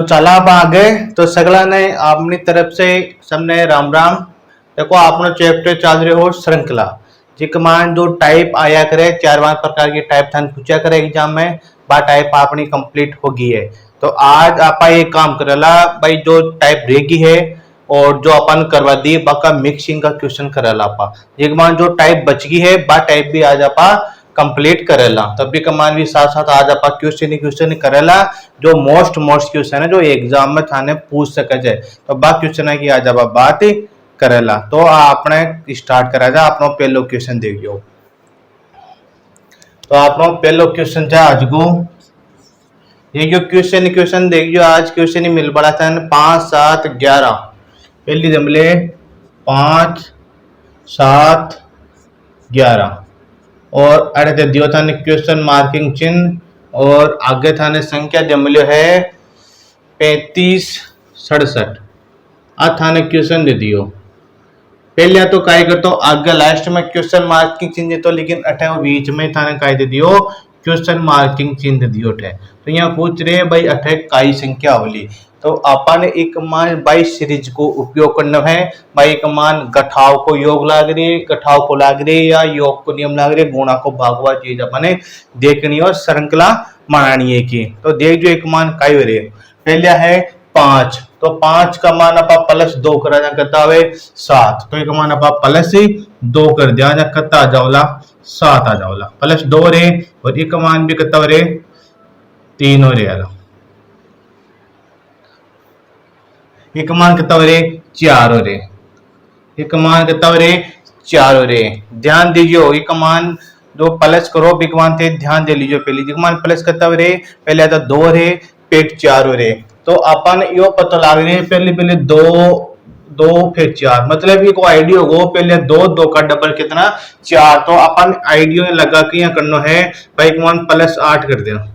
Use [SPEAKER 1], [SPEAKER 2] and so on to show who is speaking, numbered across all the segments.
[SPEAKER 1] तो चला आप आगे। तो सगला ने अपनी तरफ से सबने राम राम। देखो आपने चैप्टर चल रहे हो श्रृंखला जी कमान जो टाइप आया करे 4-5 प्रकार की टाइप थान पूछा करे एग्जाम में बा टाइप अपनी कंप्लीट होगी है। तो आज आपा ये काम करेला भाई जो टाइप रहेगी है और जो अपन करवा दी बाका मिक्सिंग का क्वेश्चन करेला आपा एक मान जो टाइप बच गई है बा टाइप भी आज आपा कंप्लीट करेला तब भी कमान भी साथ साथ आज आपा क्वेश्चन करेला जो मोस्ट क्वेश्चन है जो एग्जाम में थाने पूछ सके जाए। तो बा क्वेश्चन है कि आज आप बात करेला। तो आपने स्टार्ट करा जा अपनो पहलो क्वेश्चन देखियो। तो अपनो पहलो क्वेश्चन है आज को ये जो क्वेश्चन देखियो। आज क्वेश्चन ही मिल पड़ा था 5, 7, 11 पहली जमले 5, 7, 11 और अरे दे दियो था क्वेश्चन मार्किंग चिन्ह और आगे थाने संख्या जमल्यो है 35, 67 आ थाने क्वेश्चन दे दियो। पहले तो काय करतो आगे लास्ट में क्वेश्चन मार्किंग चिन्ह तो लेकिन अठे बीच में थाने काय दे दियो क्वेश्चन मार्किंग चिन्ह दे दियो थे। तो यहाँ पूछ रहे भाई अठे काई संख्या होली। तो अपन एक मान बाई सीरीज को उपयोग करना है भाई एक मान गठाव को योग लाग रही गठाव को लाग रही या योग को नियम लाग रही गुणा को भागवा चीज अपने देखनी और श्रृंखला बनानी है की। तो देख जो एक मान काई हो रही पहले है 5 तो 5 का मान अपा प्लस 2 करा जा करता हुए 7 तो एक मान अपा प्लस 2 कर दिया जा करता जावला 7 आ जावला प्लस 2 रे और एक मान भी करता रे 3 हो रे यार एक मान कितना हो रे 4 हो रे एक मान कितना हो रे 4 हो रे। ध्यान दीजिए एक मान जो प्लस करो एक मान थे ध्यान दे लीजिए पहले एक मान प्लस करता हो रे पहले आता 2 रे पेट 4 हो रे। तो अपन यो पता लग रहे हैं पहले 2 फिर 4 मतलब ये को आइडिया हो पहले 2 का डबल कितना 4 तो अपन आइडिया लगा के यहाँ करना है भाई एक मान प्लस 8 कर देना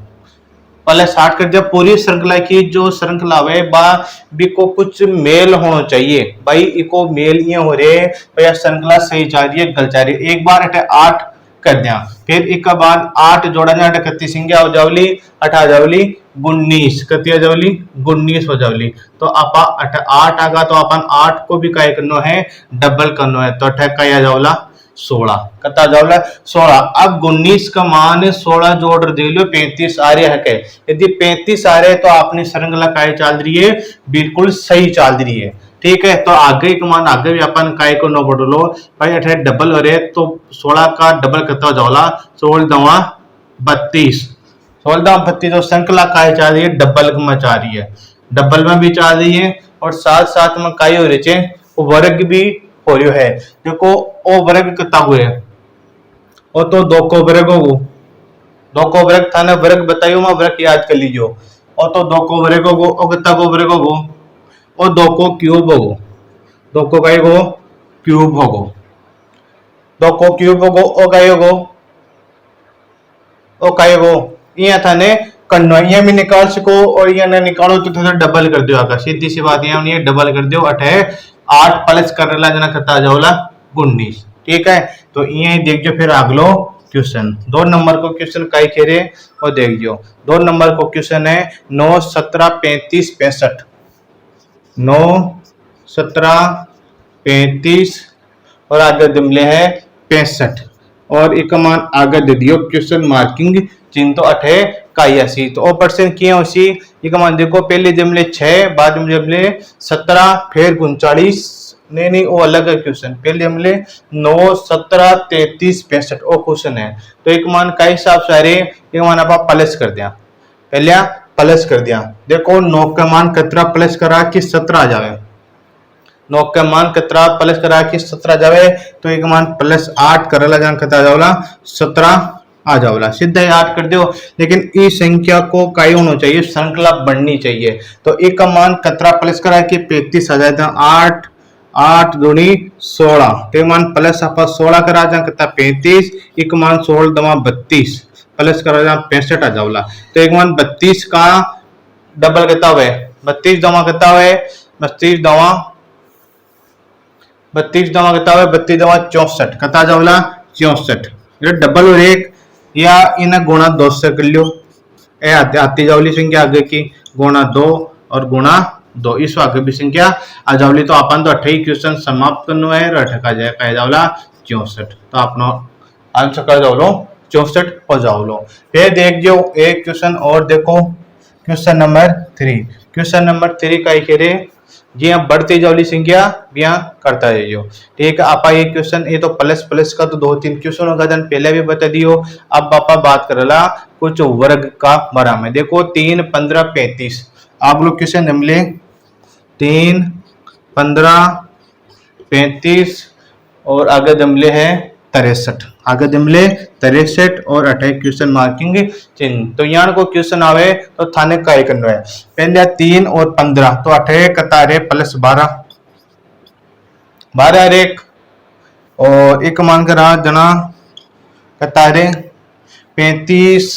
[SPEAKER 1] प्लस 8 कर दिया। पूरी श्रृंखला की जो श्रृंखला है बा भी को कुछ मेल होना चाहिए भाई इको मेल ये हो रहे भाई श्रृंखला सही जा रही है गलत जा रही है। एक बार अटे 8 कर दिया फिर एक बाद 8 जोड़ा जाए अटे कत्ती संख्या हो जावली 8 जावली 19 कत्ती हो जावली 19 हो जावली। तो आपा 8 आगा तो अपन 8 को भी काय करना है डबल करना है तो अटे काय जावला 16 कत्ता जावला 16। अब 19 का मान 16 जोड़ दे लो 35 आ रहा है। यदि 35 आ रहे तो आपने श्रृंखला काय चल रही है बिल्कुल सही चल रही है ठीक है। तो आगे एक मान आगे भी अपन काय को नो बदलो भाई अठे डबल हो रहे तो 16 का डबल करता जावला 16 दवा 32 16 दवा 32 तो श्रृंखला काय चल रही है डबल में चल रही है डबल में भी चल रही है और साथ साथ में काय हो रहे चे वर्ग भी हो रही है। देखो ओ वर्ग कितना हुए ओ तो 2 को वर्ग हो 2 को वर्ग थाने वर्ग बताइयो मैं वर्ग याद कर लीजिए ओ तो 2 को वर्ग हो ओ कितना को वर्ग हो और 2 को क्यूब हो 2 को काय हो क्यूब हो 2 को क्यूब हो ओ काय हो यहाँ थाने करना ये भी निकाल सको और ये ना निकालो तो थोड़ा डबल कर दो आगे सीधी सी बात ये डबल कर दो 8 प्लस कर जना खता जाओला 19 ठीक है। तो ये देखियो फिर अगलो क्वेश्चन 2 नंबर को क्वेश्चन काय कह रहे और देखियो 2 नंबर को क्वेश्चन है 9, 17, 35, 65 9, 17, 35 और आगे दिमले है 65 और एक मान आगे दे दियो क्वेश्चन मार्किंग चिन्ह तो अठे कायासी तो परसेंट किया उसी ये मान देखो पहले जमले 6 बाद में जमले 17 फिर 39 नहीं वो अलग है क्वेश्चन पहले जमले 9, 17, 33, 65 वो क्वेश्चन है। तो एक मान का हिसाब से अरे एक मान आप प्लस कर दिया पहले प्लस कर दिया देखो 9 का मान कतरा प्लस करा कि 17 आ जावे 9 का मान कतरा प्लस करा कि 17 जावे तो एक मान प्लस 8 करला जान कता जावला 17 आ जावला सीधा ही 8 कर दो। लेकिन इस संख्या को काय होना चाहिए श्रृंखला बननी चाहिए। तो एक का मान कतरा प्लस करा कि 35 आ जाता 8 8 दूनी 16 तो मान प्लस आप 16 करा जा कता 35 एक मान 16 दवा 32 प्लस करा जा 65 आ जावला। तो एक मान 32 का डबल कितना हुए 32 दवा कितना हुए 32 दवा कितना हुए 32 दवा 64 कता जावला 64 ये डबल और एक या इन्हें गुणा 2 से कर लियो ए आती जावली संख्या आगे की गुणा 2 और गुणा 2 इस आगे भी संख्या आ जावली। तो अपन तो 28 क्वेश्चन समाप्त करनो है और 8 का कह जावला 64। तो अपनो आंसर कर जावलो 64 हो जावलो। फिर देख जो एक क्वेश्चन और देखो, क्वेश्चन नंबर 3। क्वेश्चन नंबर 3 का कह रहे जी यहाँ बढ़ती जावली संख्या यहाँ करता है जो, ठीक है। आपा ये क्वेश्चन ये तो प्लस प्लस का तो 2-3 क्वेश्चन होगा जन पहले भी बता दियो। अब आपा बात करला कुछ वर्ग का बारे में। देखो 3, 15, 35 आप लोग क्वेश्चन मिले 3, 15, 35 और आगे जमले है 63, आगे जमले 63 और 28 क्वेश्चन मार्किंग चिन्ह। तो यहाँ को क्वेश्चन आवे तो थाने का करना है। पहले 3 और 15 तो 28 कतारे प्लस 12, 12 एक और एक मान कर रहा जना कतारे 35,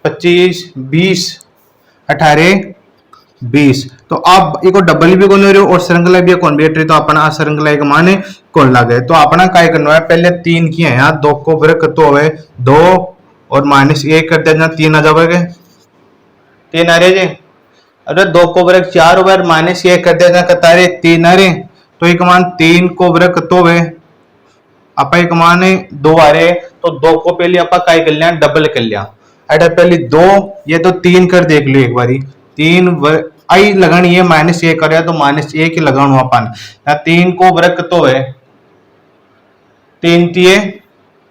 [SPEAKER 1] 25, 20, 18, 20। तो अब एक डबल भी कौन रहे और श्रृंखला भी कौन बैठ रही। तो अपना श्रृंखला एक माने कौन लगे। तो अपना क्या करना है, पहले 3 की है यहाँ 2 को वर्ग तो है 2 और -1 कर देना 3 आ जाओगे 3 आ रहे जी। अरे 2 को वर्ग 4 ओवर -1 कर देना कतारे 3 आ रहे। तो एक मान 3 को वर्ग तो है आप एक मान 2 आ रहे। तो 2 को पहले आप क्या कर लिया डबल कर लिया। अरे पहले 2 ये तो 3 कर देख लो एक बारी 3 आई लगानी है -1 करे तो -1 ही लगानो अपन। 3 को वर्ग तो है 3 तिये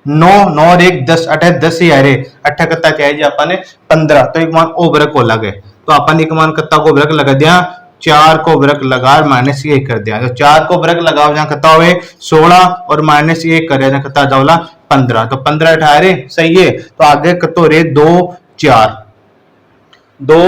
[SPEAKER 1] 9, 9 और 1 10, 8 10 ही आ रहे 8 कत्ता क्या है जी अपन 15। तो एक मान ओ वर्ग को लगे तो अपन एक मान कत्ता को वर्ग लगा दिया 4 को वर्ग लगा -1 कर दिया। तो 4 को वर्ग लगाओ जहाँ कत्ता हुए 16 और -1 करे जहाँ कत्ता जावला 15। तो 15 18 सही है। तो आगे कत्तो रे 2 4 2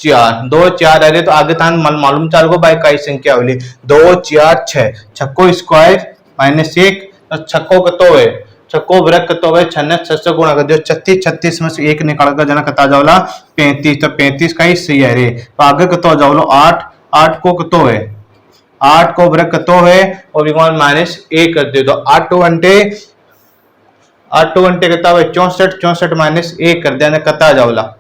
[SPEAKER 1] 4 अरे। तो आगे तान मालूम चाल को भाई कई संख्या होली 2 4 6 छक्को स्क्वायर -1। तो छक्को कतो है छक्को वर्ग कतो है 6 से गुणा कर दियो 36, 36 में से 1 निकाल कर जना कता जावला 35। तो 35 का ही सही है रे। तो आगे कतो जावलो 8, 8 को कतो है 8 को वर्ग कतो है और विमान -1 कर दियो। तो 8 घंटे कता है 64, 64 -1 कर दिया कता जावला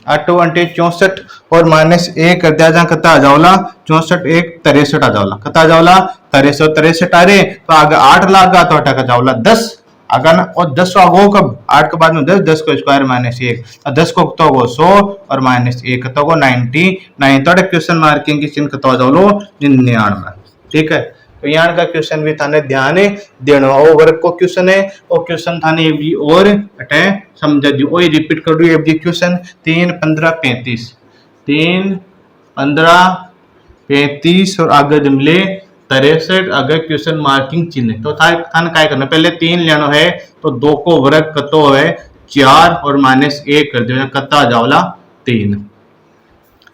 [SPEAKER 1] 8 घंटे 64 और -1 कर दिया जहाँ कता आ जावला 64 1 63 आ जावला कता जावला 63 आ रहे। तो आगे 8 लागा तो 8 का जावला 10 आगा ना। और 10 आगो कब 8 के बाद में 10, 10 को स्क्वायर -1 10 को कतो गो 100 और -1 कतो गो 99। तो क्वेश्चन मार्किंग की चिन्ह कतो जावलो 99। ठीक है। तो यहाँ का क्वेश्चन भी थाने ध्यान देना वो वर्ग को क्वेश्चन है और क्वेश्चन थाने भी और अटे समझ दियो। वही रिपीट कर दो ये क्वेश्चन 3 15 35 3 15 35 और आगे जमले 63 आगे क्वेश्चन मार्किंग चिन्ह। तो थाने क्या करना पहले 3 लेना है तो 2 को वर्ग कतो है 4 और -1 कर दियो कत्ता जावला 3।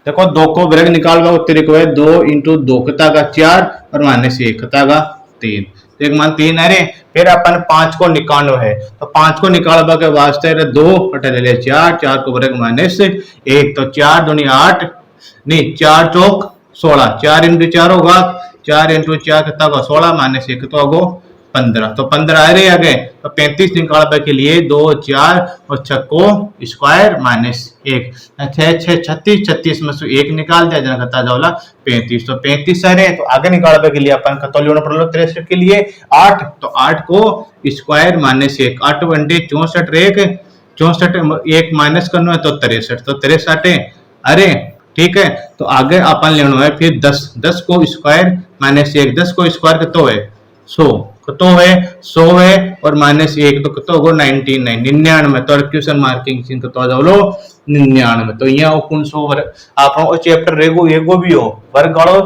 [SPEAKER 1] देखो 2 को वर्ग निकालवा उत्तर को है 2 × 2 कता का 4 और -1 कता का 3। तो एक मान 3 है रे। फिर अपन 5 को निकालो है तो 5 को निकालवा के वास्ते 2 हटा ले 4, 4 को वर्ग -1 तो 4 दूनी 8 नहीं 4 चौक 16 4 × 4 होगा 4 × 4 कता का 16 -1 तो होगो 15। तो 15 आ रहे आगे। तो 35 निकालने के लिए 2 4 और 6 को स्क्वायर -1 6 6 36 36 में से 1 निकाल दिया जना कता जावला 35। तो 35 आ रहे। तो आगे निकालने के लिए अपन कतो लेना पड़लो 63 के लिए 8। तो 8 को स्क्वायर -1 8 घंटे 64 1 64 1 माइनस करना है तो 63 तो 63 अरे ठीक है। तो आगे अपन लेना है फिर 10 10 को स्क्वायर -1 10 को स्क्वायर कतो है 100 कतो है 100 है और -1 तो कतो होगो 99 तो क्वेश्चन मार्किंग चिन्ह कतो जावलो 99। तो यहाँ कौन सो आपनो चैप्टर रेगो एगो भी हो वर्ग गाड़ो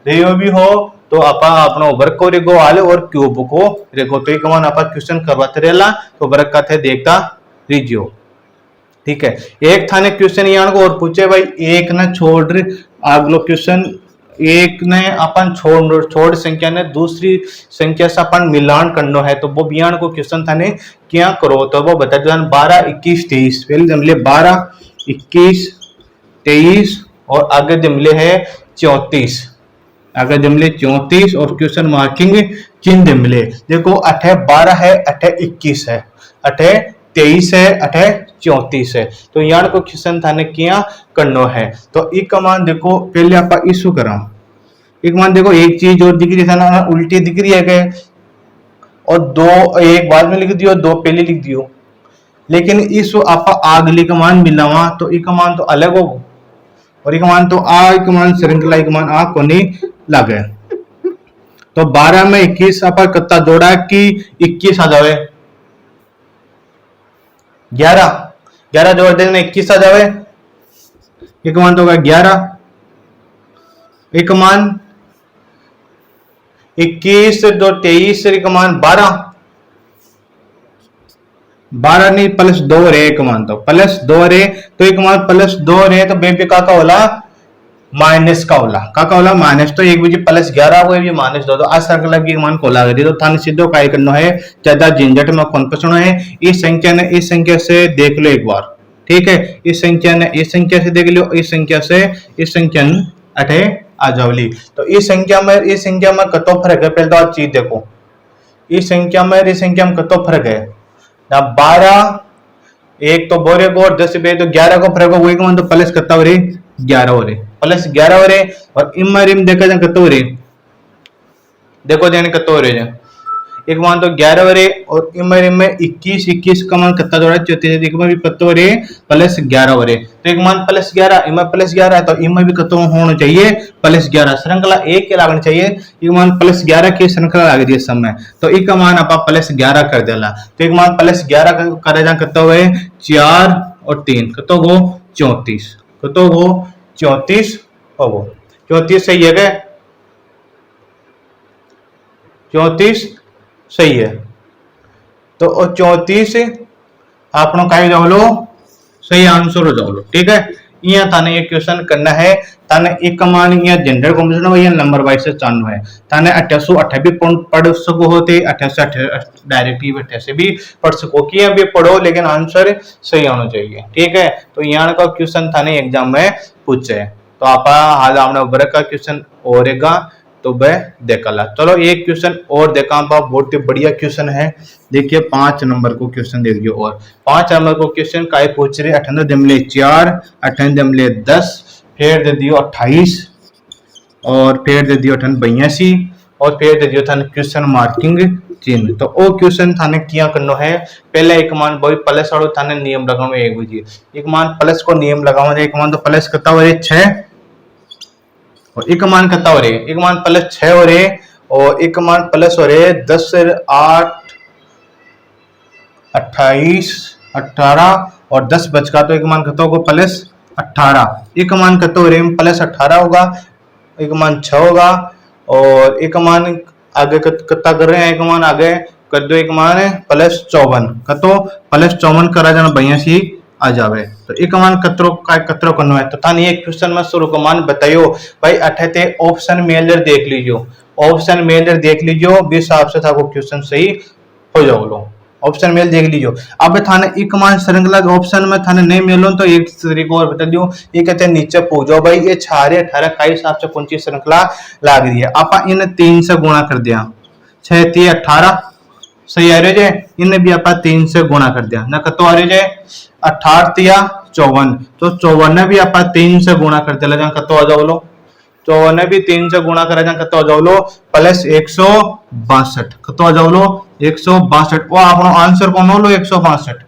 [SPEAKER 1] रेयो भी हो तो आपा अपनो वर्ग को रेगो आले और क्यूब को रेगो। तो एक मान आपा क्वेश्चन करवाते रहेला तो वर्ग का थे देखता रीजियो। ठीक है। एक थाने क्वेश्चन यहाँ को और पूछे भाई एक ना छोड़ अगलो क्वेश्चन एक ने अपन छोड़ संख्या ने दूसरी संख्या से अपन मिलान करना है तो वो बयान को क्वेश्चन थाने क्या करो तो वो बता दो 12 21 23 पहले जमले 12 21 23 और आगे जमले है 34 आगे जमले 34 और क्वेश्चन मार्किंग चिन्ह जमले। देखो 8 12 है 8 21 है 8 23 है, अठे 34 है। तो यार को क्वेश्चन थाने किया करनो है। तो एक मान देखो पहले आप इशू करा, एक मान देखो एक चीज और दिख रही था ना, उल्टी दिख रही है के, और दो एक बाद में लिख दियो, दो पहले लिख दियो, लेकिन इस आप आगली का मान मिलावा तो एक मान तो अलग हो, और एक मान तो एक मान श्रृंखला एक मान आ को नहीं लगे। तो 12 में 21 आप कितना जोड़ा कि 21 आ जावे, 11 जोड़ देना 21 आ जावे, एक मान तो होगा 11, एक मान 21 दो 23 एक मान 12 नहीं प्लस 2 रे, एक मान तो प्लस 2 रे, तो एक मान प्लस 2 रे तो बेबी का होला माइनस का होला माइनस, तो एक बजे प्लस 11 हुए भी माइनस 2, तो आज सर्कल की मान को लगा दी। तो थाने सीधो काय करना है, ज्यादा झंझट में कौन पसना है, इस संख्या ने इस संख्या से देख लो एक बार, ठीक है, इस संख्या ने इस संख्या से देख लो, इस संख्या से इस संख्या अठे आ जावली। तो इस संख्या में कतो फर्क है, पहले तो आप चीज देखो, इस संख्या में कतो फर्क है ना, 12 एक तो बोरे को और 10 बे तो 11 को फर्क हो, एक मान तो प्लस कितना हो रही 11 हो रहे, प्लस 11 हो रहे, और इम देखा जाए कितना हो रही, देखो जाने कितना हो रहे, एक मान तो 11 हो रहे, और इम में 21 का मान कितना जोड़ा 34, एक में भी कितना हो रहे प्लस 11 हो रहे, तो एक मान प्लस 11 इम प्लस 11 है, तो इम भी कितना होना चाहिए प्लस 11, श्रृंखला एक के लागनी चाहिए, एक मान प्लस 11 की श्रृंखला लग रही है समय, तो एक मान आप प्लस 11 कर देला, तो एक मान प्लस 11 करे जा कितना हुए 4 और 3 कितना हो 34, कितना हो 34 हो, 34 सही है क्या, 34 सही है, तो 34 आपनो का जाओ लो सही आंसर हो जाओ लो, ठीक है। यहाँ थाने ये क्वेश्चन करना है, थाने एक मान यहाँ जेंडर कॉम्बिनेशन हो या नंबर वाइज से चालू है, थाने 88 भी पढ़ सको होते, 88 डायरेक्टली 88 भी पढ़ सको कि अभी पढ़ो, लेकिन आंसर सही होना चाहिए, ठीक है। तो यहाँ का क्वेश्चन थाने एग्जाम में पूछे, तो आप हाल हमने उबर का क्वेश्चन और तो वह देखला। चलो एक क्वेश्चन और देखा, बहुत ही बढ़िया क्वेश्चन है, देखिए 5 नंबर को क्वेश्चन देख लियो, और 5 नंबर को क्वेश्चन काय पूछ रहे 98 4 10 फिर दे दियो 28 और फिर दे दियो 82 और फिर दे दियो थाने क्वेश्चन मार्किंग चिन्ह। तो वो क्वेश्चन थाने क्या करना है, पहले एक मान वही प्लस वालों थाने नियम लगाओ, एक बजे एक मान प्लस को नियम लगाओ, एक मान तो प्लस कितना हो रहे 6 और एक मान कितना हो रहे, एक मान प्लस 6 हो रहे, और एक मान प्लस हो रहे 10 8 28 18 और 10 बचका, तो एक मान कितना होगा प्लस 18, एक मान कितना हो रहे प्लस 18 होगा, एक मान 6 होगा, और एक मान आगे कितना कर रहे हैं, एक मान आगे कर दो, एक मान प्लस 54 कतो प्लस 54 करा जाना 82 आ जावे, तो एक मान कतरो करना है। तो थाने एक क्वेश्चन में शुरू का मान बताइयो भाई, अठे ऑप्शन मेलर देख लीजियो, ऑप्शन मेलर देख लीजियो, भी हिसाब से था वो क्वेश्चन सही हो जाओ लो, ऑप्शन मेल देख लीजियो। अब थाने एक मान श्रृंखला ऑप्शन में थाने नहीं मिलो तो एक तरीका और बता दियो, ये कहते हैं नीचे पूछो भाई ये 6 18 का हिसाब से कौन सी श्रृंखला लाग रही है, आप इन 3 से गुणा कर दिया, 6 3 18 सही आ रहे जे, इन्हें भी आप 3 से गुणा कर दिया ना, कतो आ रहे जे 18 या 54, तो 54 भी आप 3 से गुणा कर दिया, कतो आ जाओ लो 54 भी 3 से गुणा करा जा कतो आ जाओ लो प्लस 162, कतो आ जाओ लो 162, वो आपनो आंसर को नो लो 162,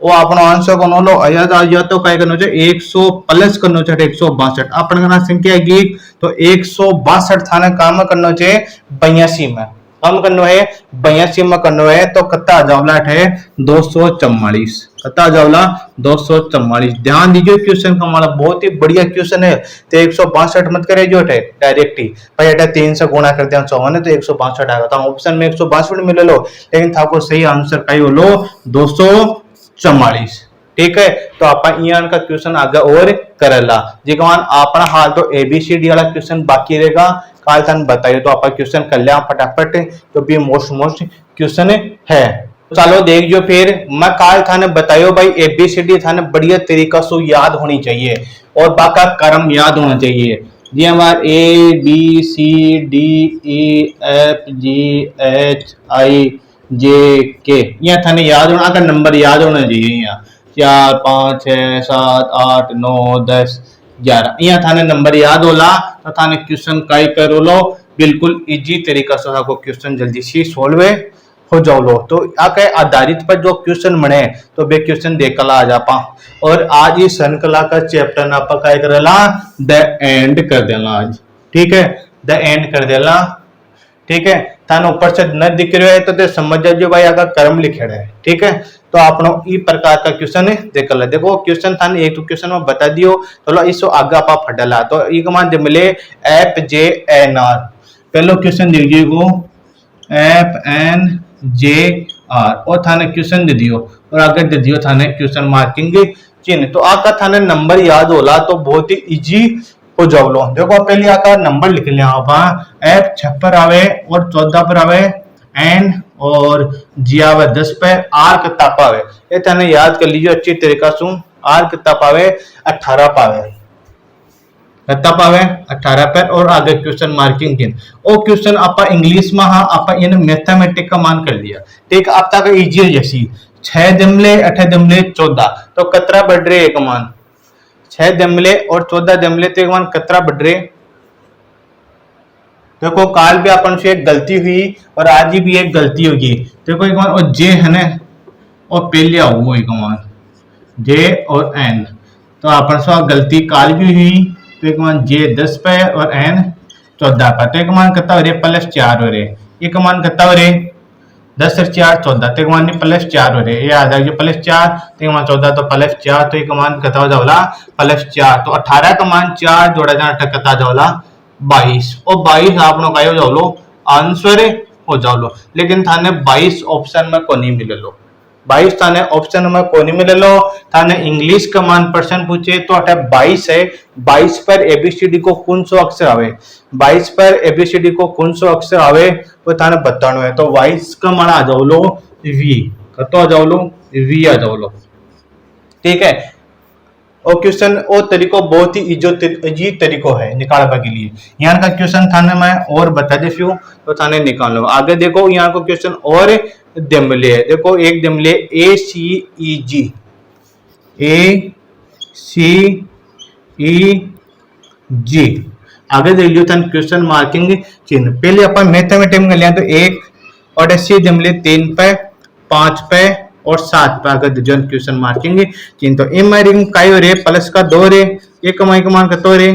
[SPEAKER 1] वो आपनो आंसर को नो लो या तो काय करनो छे 100 प्लस करनो छे 162, अपन का संख्या की तो 162 थाने काम करनो छे 82 में, काम करनो है 82 में करनो है, तो कत्ता जावला है 244, कत्ता जावला 244। ध्यान दीजिए क्वेश्चन का हमारा बहुत ही बढ़िया क्वेश्चन है, तो 162 मत करे जो है डायरेक्ट ही भाई एटा 3 से गुणा कर दिया 54 तो 162 आएगा, तो ऑप्शन में 162 मिले लो, लेकिन था को सही आंसर का हो लो 244, ठीक है। तो आप यहाँ का क्वेश्चन आगे और करेला जी कमान अपना हाल तो एबीसीडी वाला क्वेश्चन बाकी रहेगा, काल तन बताइए तो आप क्वेश्चन कर लिया फटाफट, तो भी मोस्ट क्वेश्चन है। चलो देख जो फिर मैं काल थाने बताइयो भाई एबीसीडी थाने बढ़िया तरीका से याद होनी चाहिए और बाका क्रम याद होना चाहिए, जी हमारा A B C D E F G H I J K यहाँ थाने याद होना, अगर नंबर याद होना चाहिए यहाँ 4 5 6 7 8 9 10 11 यहाँ थाने नंबर याद होला तो थाने क्वेश्चन काई करो लो बिल्कुल इजी तरीका से आपको क्वेश्चन जल्दी से सॉल्व हो जाओ लो। तो आके आधारित पर जो क्वेश्चन बने तो बे क्वेश्चन देखल आ जापा। और आज ये श्रृंखला का चैप्टर ना आपा काय करेला द एंड कर देना आज, ठीक है, द एंड कर देना, ठीक है। थाने ऊपर से न दिख रहा है तो ते समझ जाओ भाई आगे कर्म लिखे है, ठीक है। तो आपनो ई प्रकार का क्वेश्चन है देखल, देखो क्वेश्चन थाने एक तो क्वेश्चन में बता दियो तो इसो आगे आपा फटला तो ई कमान दे मिले एफ जे एन आर। पहलो क्वेश्चन दीजिए को एफ एन जे आर और थाने क्वेश्चन दे दियो और आगे दे दियो थाने क्वेश्चन मार्किंग चिन्ह। तो आका थाने नंबर याद होला तो बहुत ही इजी हो जाओ लो। देखो पहले आका नंबर लिख लिया आप एफ 6 पर आवे और 14 पर आवे एन और जी आवे 10 पे, आर कितना पावे ये थाने याद कर लीजिए अच्छी तरीका से। आर कितना पावे 18 पावे, कितना पावे 18 पर और आगे क्वेश्चन मार्किंग किन ओ क्वेश्चन आपा इंग्लिश में हाँ आपा इन मैथमेटिक का मान कर लिया, ठीक। अब तक इजी है जैसी 6 दिमले 8 दिमले 14 तो कतरा बढ़ रहे एक मान 6 दिमले और 14 दिमले तो एक मान कतरा बढ़ रहे। देखो काल भी अपन से एक गलती हुई और आज भी एक गलती होगी। देखो एक मान और जे है ना और पहले आओ एक मान जे और एन तो अपन से गलती काल भी हुई तो एक मान जे 10 पे और एन 14 पर तो एक मान कितना हो रहे +4 हो रहे, एक मान कितना हो रहे 10 और 4 14 तो एक मान +4 हो रहे, ये आ जाएगा +4 तो एक मान 14 तो +4 तो एक मान कितना हो जाओला +4 तो 18 का मान 4 जोड़ा जाना कितना जाओला 22 और 22 आप लोग का हो जाओ लो आंसर हो जाओ लो। लेकिन थाने 22 ऑप्शन में को नहीं मिले लो, 22 थाने ऑप्शन में को नहीं मिले लो। थाने इंग्लिश का मान पर्सन पूछे तो अटा 22 है, 22 पर एबीसीडी को कौन सो अक्षर आवे, 22 पर एबीसीडी को कौन सो अक्षर आवे वो थाने बताना है। तो 22 का मान आ जाओ लो वी, कतो आ जाओ लो वी आ जाओ लो, ठीक है। और क्वेश्चन ओ तरीको बहुत ही इजी तरीको है निकालने के लिए। यहाँ का क्वेश्चन थाने में और बता दे फ्यू तो थाने निकाल लो। आगे देखो यहाँ को क्वेश्चन और दिमले है, देखो एक दिमले ए सी ई जी, ए सी ई जी। आगे देख लियो थाने क्वेश्चन मार्किंग चिन्ह। पहले अपन मैथमेटिक्स में लिया तो 1 और ऐसे दिमले 3 पे 5 पे और 7 पे अगर जन क्वेश्चन मार्किंग चिन्ह। तो इम रिंग काय हो रे प्लस का 2 रे, एक कमाई का मान कतो रे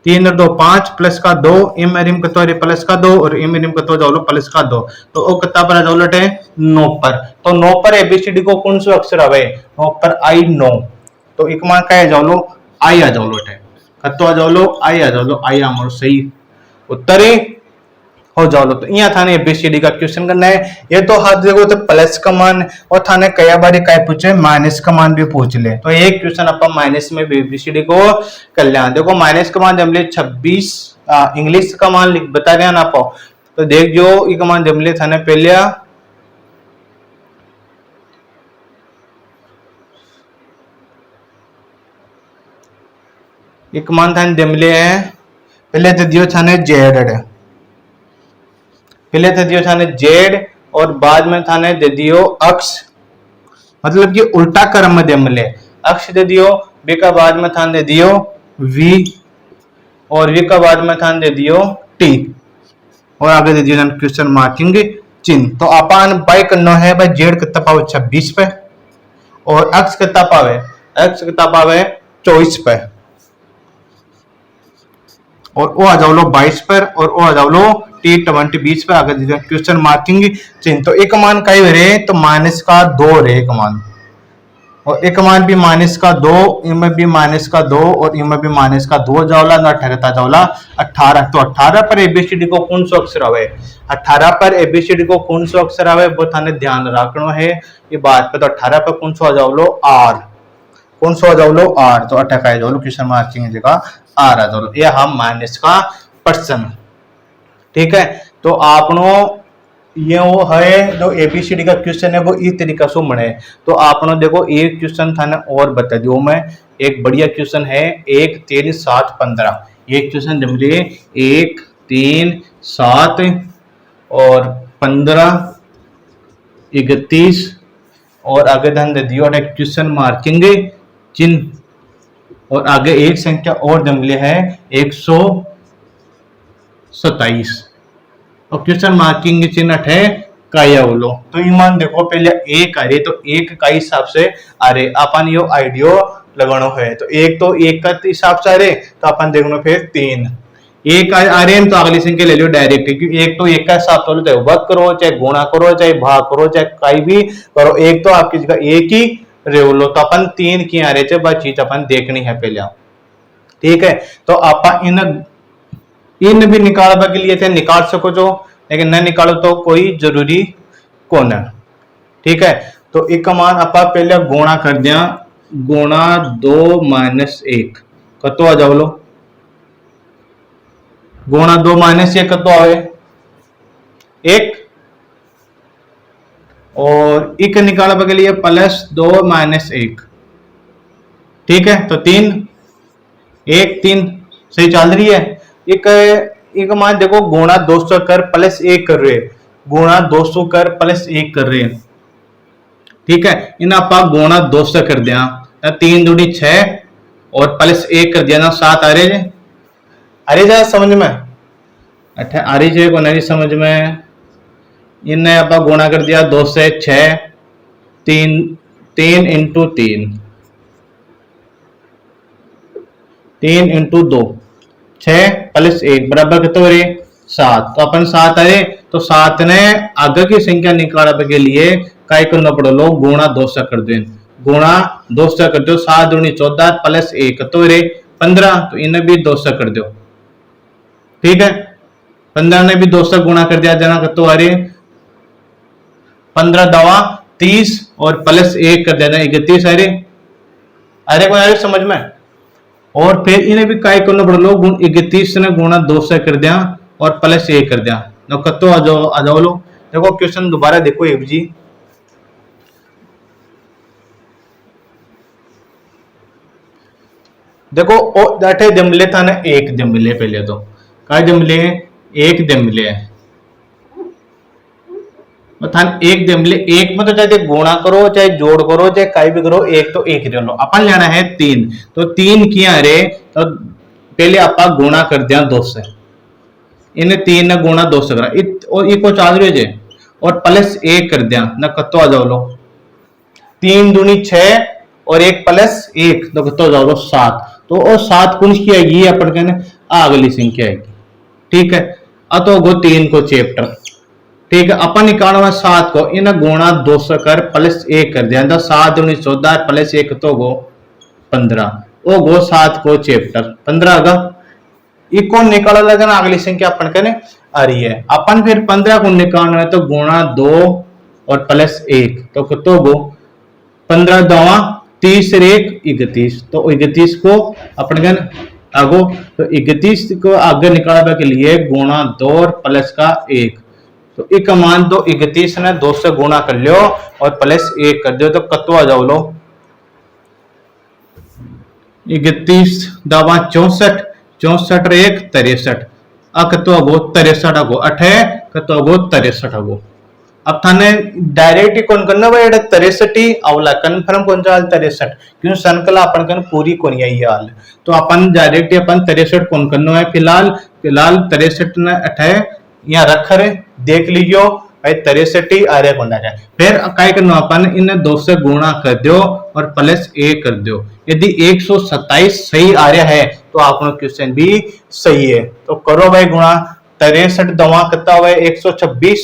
[SPEAKER 1] 3 और 2 5 प्लस का 2 इम रिंग कतो रे प्लस का 2 और इम रिंग कतो जाओ प्लस का 2 तो ओ कितना पर जाओ लटे 9 पर। तो 9 पर एबीसीडी को कौन सा अक्षर आवे 9 पर आई 9 तो एक मान का जाओ लो आई आ जाओ लटे कतो आ जाओ लो आई आ जाओ लो आई हमारो सही उत्तर हो जाओ लो। तो यहाँ थाने एबीसीडी का क्वेश्चन करना है। ये तो हाथ देखो तो प्लस का मान और थाने कई बार काय पूछे माइनस का मान भी पूछ ले तो एक क्वेश्चन अपन माइनस में एबीसीडी को कर लिया। देखो माइनस का मान जब ले 26 इंग्लिश का मान बता रहे ना पाओ तो देख जो ये का मान जब ले थाने पहले एक मान थाने जमले है पहले तो दियो थाने जेड है, पहले तो दियो थाने जेड और बाद में थाने दे दियो अक्ष, मतलब कि उल्टा क्रम में दे मिले अक्ष दे दियो बी का बाद में थाने दे दियो वी और वी का बाद में थाने दे दियो टी और आगे दे दियो क्वेश्चन मार्किंग चिन्ह। तो अपन बाई करना है भाई जेड कितना पावे 26 पे और अक्ष कितना पावे 24 पे और ओ आ जाओ लो 22 पर और ओ आ जाओ लो टी 20 पर आगे क्वेश्चन मार्किंग चिन्ह। तो एक मान कई रे तो माइनस का 2 रे एक मान और एक मान भी माइनस का 2 इनमें भी माइनस का 2 और इनमें भी माइनस का 2 जाओला ना ठहरता जाओला 18। तो 18 पर एबीसीडी को कौन सा अक्षर आवे 18 पर एबीसीडी को कौन सा अक्षर आवे वो थाने ध्यान रखना है ये बात पे। तो 18 पर कौन सा आ जाओ लो आर, कौन सा आ जाओ लो आर तो 18 का जाओ लो क्वेश्चन मार्किंग जगह आर आ जाओ ये हम माइनस का पर्सन, ठीक है। तो आपनो ये वो है जो एबीसीडी का क्वेश्चन है वो इस तरीका से बने। तो आपने देखो एक क्वेश्चन था ना और बता दियो मैं एक बढ़िया क्वेश्चन है 1 3 7 15 ये क्वेश्चन जब 1 3 7 और 15 31 और आगे ध्यान दे दियो क्वेश्चन मार्किंग चिन्ह और आगे एक संख्या और जमले है 127 और क्वेश्चन मार्किंग चिन्ह है काया बोलो। तो ईमान देखो पहले एक आ रही तो एक का हिसाब से आ रहे अपन यो आइडियो लगानो है तो एक तो एक का हिसाब से आ रहे तो अपन देखनो फिर 3 एक आ रहे हैं तो अगली संख्या ले लो डायरेक्ट क्योंकि एक तो एक का हिसाब से चाहे वर्ग करो चाहे गुणा करो चाहे भाग करो चाहे कहीं भी करो एक तो आपकी जगह एक ही रेवलो तो अपन 3 की आ रहे थे बस चीज अपन देखनी है पहले। ठीक है तो आप इन भी निकालने के लिए थे निकाल सको जो लेकिन न निकालो तो कोई जरूरी कौन है। ठीक है तो एक मान आप पहले गुणा कर दिया गुणा 2 - 1 कतो आ जाओ लो गुणा 2 - 1 कतो आवे 1 और एक निकालने के लिए +2 - 1 ठीक है तो 3 1 3 सही चल रही है। एक मान देखो गुणा 200 कर +1 कर रहे गुणा 200 कर +1 कर रहे ठीक है इन आप गुणा 200 कर दिया 3 दूनी 6 और +1 कर दिया ना 7 आ रहे जा समझ में अच्छा आ रही को नहीं समझ में इन्हें आप गुणा कर दिया 2 से 6 3 3 × 3 3 × 2 6 + 1 बराबर कितना हो रही 7 तो अपन 7 आए तो 7 ने आगे की संख्या निकालने के लिए काय करना पड़ो लो गुणा 200 कर दो गुणा 200 कर दो 7 दूनी 14 +1 तो रे 15 तो इन्हें भी 200 कर दो ठीक है 15 ने भी 200 गुणा कर दिया जना कतो आ रही 15 दवा 30 और +1 कर देना 31 अरे को यार समझ में और फिर इन्हें भी काय करना पड़ लो 31 ने गुणा 200 कर दिया और +1 कर दिया तो कतो आ जाओ लो देखो क्वेश्चन दोबारा देखो एक जी देखो बैठे जमले था ना एक जमले पहले तो काय जमले एक जमले थान एक जमले एक में तो चाहे गुणा करो चाहे जोड़ करो चाहे कहीं भी करो एक तो एक लो अपन लेना है 3 तो 3 किया रे तो पहले आप गुणा कर दिया 2 से इन्हें 3 ने गुणा 2 से करा और इको चाल रहे जे और +1 कर दिया ना कतो आ जाओ लो 3 दूनी 6 और 1 +1 तो कतो आ जाओ लो 7 तो और 7 कुछ की आएगी अपन कहने अगली संख्या आएगी ठीक है तो गो 3 को चैप्टर ठीक है अपन निकालना 7 को इन गुणा 200 कर +1 कर दिया 7 दूनी 14 +1 तो गो 15 वो गो 7 को चैप्टर 15 आगा इको निकाला लगना अगली संख्या अपन कहने आ रही है अपन फिर 15 को निकालना है तो गुणा 2 और +1 तो कितो गो 15 दवा 30 और 1 31 तो 31 को अपन कहने आगो तो 31 को आगे निकालने के लिए गुणा 2 और प्लस का 1 तो एक मान दो 31 ने 2 से गुणा कर लियो और +1 कर दियो तो कतो आ जाओ लो 31 दवा 64 64 और 1 63 कतो आगो 63 आगो 8 कतो आगो 63 आगो अब थाने डायरेक्ट ही कौन करना भाई 63 अवला कन्फर्म कौन सा 63 क्यों संकला अपन कन पूरी कौन यही हाल तो अपन डायरेक्ट अपन 63 कौन करना है फिलहाल 63 ने 8 यहाँ रख रहे देख लीजियो भाई 63 आ रहे कौन है फिर काय करना अपन इन 2 से गुणा कर दो और +1 कर दो यदि 127 सही आ रहा है तो आपका क्वेश्चन भी सही है तो करो भाई गुणा 63 दवा कितना हुआ 126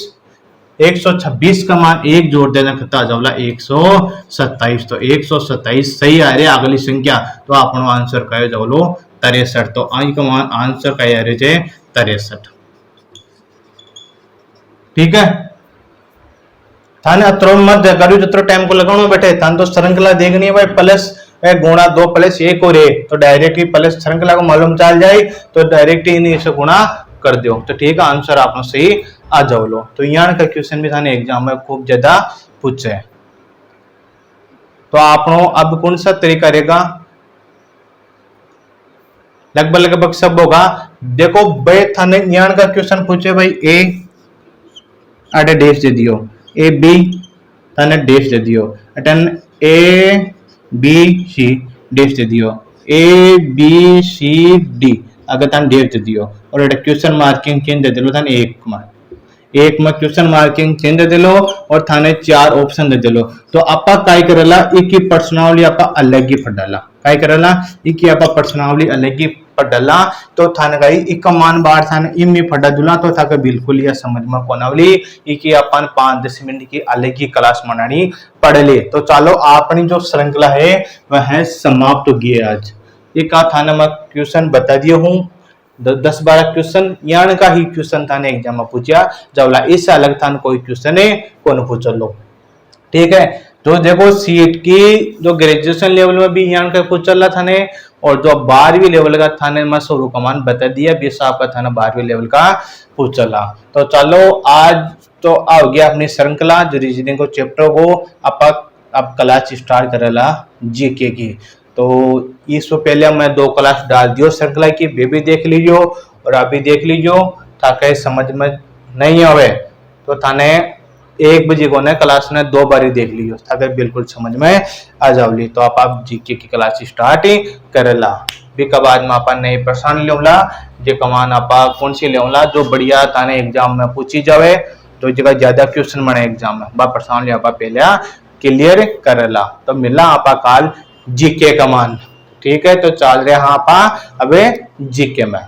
[SPEAKER 1] 126 का मान 1 जोड़ देना कितना आ जाओला 127 तो 127 सही आ रहा है अगली संख्या तो आपनो आंसर कहे जाओलो 63 तो आई का मान आंसर कहे आ रहे 63 ठीक है थाने अत्रो मत करू जत्रो टाइम को लगानो बैठे थान तो श्रृंखला देखनी है भाई प्लस गुणा 2 +1 हो रे तो डायरेक्ट ही प्लस श्रृंखला को मालूम चल जाए तो डायरेक्ट ही इन्हीं से गुणा कर दो तो ठीक है आंसर आपने सही आ जाओ लो तो यहाँ का क्वेश्चन भी थाने एग्जाम में खूब ज्यादा पूछे तो आपनो अब कौन सा तरीका रहेगा लगभग सब होगा देखो भाई थाने यहाँ का क्वेश्चन पूछे भाई ए आधे डेश दे दियो ए बी थाने डेश दे दियो अटन ए बी सी डेश दे दियो ए बी सी डी अगर थाने डेश दे दियो और एटा क्वेश्चन मार्किंग चिन्ह दे दिलो थाने एक में क्वेश्चन मार्किंग चिन्ह दे दिलो और थाने 4 ऑप्शन दे दिलो तो आपा काय करेला एक ही पर्सनावली आपा अलग ही फडाला काय करेला एक ही आपा पर्सनावली अलग ही फडाला तो थाने गई एक मान बार थाने इमी फडा दुला तो थाके बिल्कुल या समझ में कोनावली एक ही अपन 5-10 मिनट की अलग ही क्लास मनानी पढ़ ले तो चलो अपनी जो श्रृंखला है वह है समाप्त हो गई आज एक थाने मैं क्वेश्चन बता दिया हूँ 10-12 क्वेश्चन यान का ही क्वेश्चन थाने एग्जाम में पूछा जबला इससे अलग थाने कोई क्वेश्चन है कौन पूछ लो ठीक है तो देखो सीट की जो ग्रेजुएशन लेवल में भी यान का पूछ रहा थाने और जो 12वीं लेवल का थाने में शुरू कमान बता दिया 20 आपका थाना 12वीं लेवल का पूछ चला तो चलो आज तो आ गया अपनी श्रृंखला जो रीजनिंग को चैप्टर को अब क्लास स्टार्ट करेला जीके की तो इससे पहले मैं 2 क्लास डाल दियो श्रृंखला की वे भी देख लीजियो और अभी देख लीजियो ताकि समझ में नहीं आवे तो थाने 1 बजे को ने क्लास ने 2 बारी देख लियो ताकि बिल्कुल समझ में आ जावली तो आप जीके की क्लास स्टार्ट ही करेला भी कब आज में अपन नई प्रश्न लेवला जे कमान आपा कौन सी लेवला जो बढ़िया थाने एग्जाम में पूछी जावे तो जगह ज्यादा क्वेश्चन बने एग्जाम में बा प्रश्न ले आपा पहले क्लियर करेला तो मिला आपा काल जीके कमान ठीक है तो चल रहे हाँ आपा अबे जीके में।